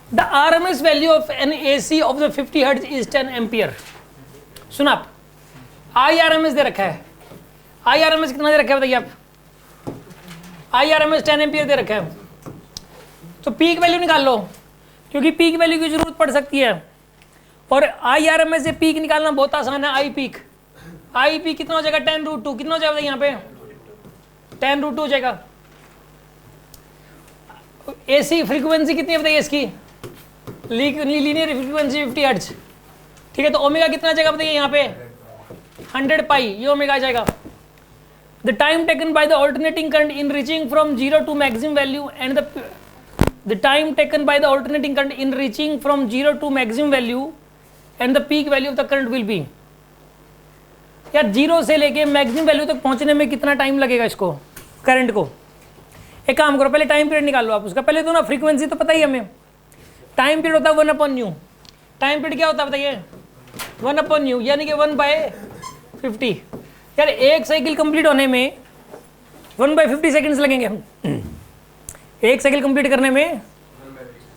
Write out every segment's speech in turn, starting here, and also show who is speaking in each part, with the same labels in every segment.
Speaker 1: The RMS value of an AC of the 50 hertz is 10 ampere. सुना आप, IRMS दे रखा है, IRMS कितना दे रखा है बताइए आप, IRMS 10 एम्पियर दे रखा है। तो पीक वैल्यू निकाल लो, क्योंकि पीक वैल्यू की जरूरत पड़ सकती है, और IRMS से पीक निकालना बहुत आसान है। आई पीक कितना हो जाएगा 10√2, कितना हो जाएगा यहाँ पे 10√2 हो जाएगा। AC फ्रीक्वेंसी कितनी है बताइए इसकी, लीनियर फ्रीक्वेंसी 50 हर्ट्ज, ठीक है। तो ओमेगा कितना जाएगा बताइए यहाँ पे 100 पाई, ये ओमेगा आ जाएगा। The time taken by the alternating current in reaching from 0 to maximum value and the time taken by the alternating current in reaching from 0 to maximum value and the peak value of the current will be. यार 0 से लेके maximum value तक पहुंचने में कितना time लगेगा इसको, current को। एक काम करो, पहले टाइम पीरियड निकाल लो आप उसका। पहले तो ना फ्रीक्वेंसी तो पता ही हमें, टाइम पीरियड होता है 1/न्यू। टाइम पीरियड क्या होता है बताइए 1/न्यू, यानी कि 1/50। यार एक साइकिल कंप्लीट होने में 1/50 सेकंड्स लगेंगे। एक साइकिल कंप्लीट करने में,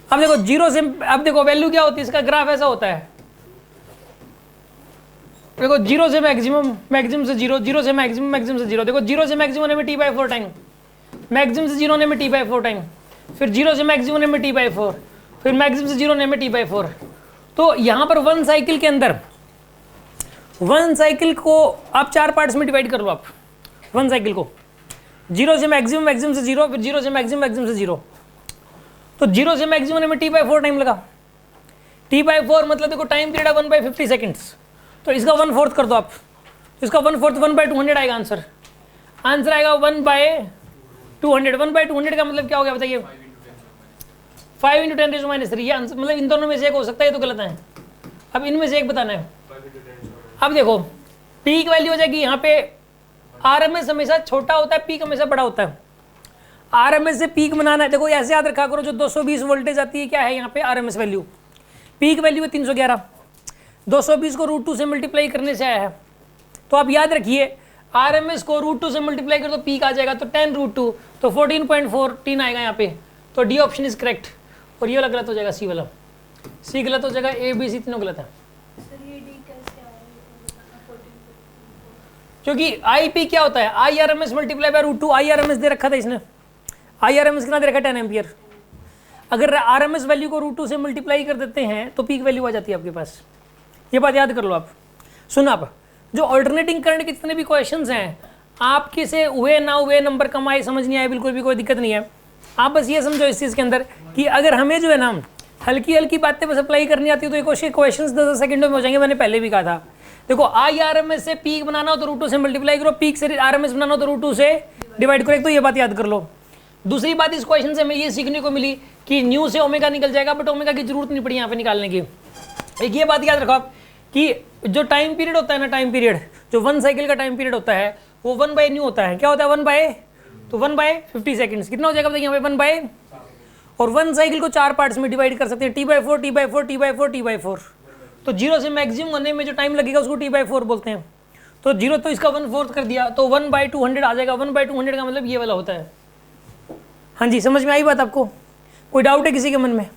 Speaker 1: अब देखो 0 से, अब देखो वैल्यू क्या होती है इसका, ग्राफ ऐसा होता है। देखो 0 से मैक्सिमम, मैक्सिमम से 0, 0 से मैक्सिमम, मैक्सिमम से 0। देखो 0 से मैक्सिमम होने में T/4 टाइम, मैक्सिमम से 0 होने में T/4 टाइम, फिर 0 से मैक्सिमम होने में T/4, फिर मैक्सिमम से 0 होने में T/4। तो यहाँ पर वन साइकिल के अंदर, वन साइकिल को आप 4 पार्ट्स में डिवाइड कर लो आप। वन साइकिल को 0 से मैक्सिमम, मैक्सिमम से 0, फिर 0 से मैक्सिमम, मैक्सिमम से 0। तो 0 से मैक्सिमम होने में T/4 टाइम लगा। T/4 मतलब देखो टाइम पीरियड है 1/50 सेकेंड्स, तो इसका 1/4 कर दो आप, इसका 1/4 1/200 आएगा आंसर। आंसर आएगा 1/200। 1/200 का मतलब क्या हो गया बताइए 5 × 10⁻³ ये आंसर, मतलब इन दोनों में से एक हो सकता है, ये तो गलत है। अब इनमें से एक बताना है। अब देखो पीक वैल्यू हो जाएगी यहाँ पे, RMS हमेशा छोटा होता है, पीक हमेशा बड़ा होता है। RMS से पीक बनाना है, देखो ऐसे याद रखा करो, जो 220 वोल्टेज आती है क्या है यहाँ पे RMS वैल्यू, पीक वैल्यू है 311। 220 को √2 से मल्टीप्लाई करने से आया है, तो आप याद रखिए RMS को √2 से मल्टीप्लाई कर तो पीक आ जाएगा, तो 10√2, तो 14.14 आएगा यहाँ पे। तो डी ऑप्शन इज करेक्ट, और ये वाला गलत हो जाएगा, सी वाला, सी गलत हो जाएगा, A B C तीनों गलत है। क्योंकि IP क्या होता है, IRMS मल्टीप्लाई बाय √2। IRMS दे रखा था इसने, IRMS कितना दे रखा है 10 एम्पियर। अगर RMS वैल्यू को √2 से मल्टीप्लाई कर देते हैं तो पीक वैल्यू आ जाती है आपके पास, ये बात याद कर लो आप। सुना आप, जो ऑल्टरनेटिंग करंट के जितने भी क्वेश्चंस हैं, आपके से हुए ना हुए, नंबर कम आए, समझ नहीं आए, बिल्कुल भी कोई दिक्कत नहीं है। आप बस ये समझो इस चीज़ के अंदर कि अगर हमें जो है ना हल्की हल्की बातें बस अप्लाई करनी आती है, तो ये क्वेश्चन 10 सेकंडों में हो जाएंगे। मैंने पहले भी कहा था, देखो IRMS से पीक बनाना हो तो √2 से मल्टीप्लाई करो, पीक से RMS बनाना हो तो √2 से डिवाइड करो। एक तो ये बात याद कर लो। दूसरी बात इस क्वेश्चन से हमें ये सीखने को मिली कि न्यू से ओमेगा निकल जाएगा, बट ओमेगा की जरूरत नहीं पड़ी यहाँ पे निकालने की। एक ये बात याद रखो आप कि जो टाइम पीरियड होता है ना, टाइम पीरियड जो वन साइकिल का टाइम पीरियड होता है वो 1/न्यू होता है। क्या होता है 1/50 सेकंड्स, कितना हो जाएगा बताइए यहाँ पे 1/, और वन साइकिल को 4 पार्ट्स में डिवाइड कर सकते हैं, T/4 T/4 T/4 T/4। तो 0 से मैक्सिमम होने में जो टाइम लगेगा उसको T/4 बोलते हैं। तो 0 तो इसका 1/4 कर दिया, तो 1/200 आ जाएगा। 1/200 का मतलब ये वाला होता है। हाँ जी, समझ में आई बात आपको, कोई डाउट है किसी के मन में?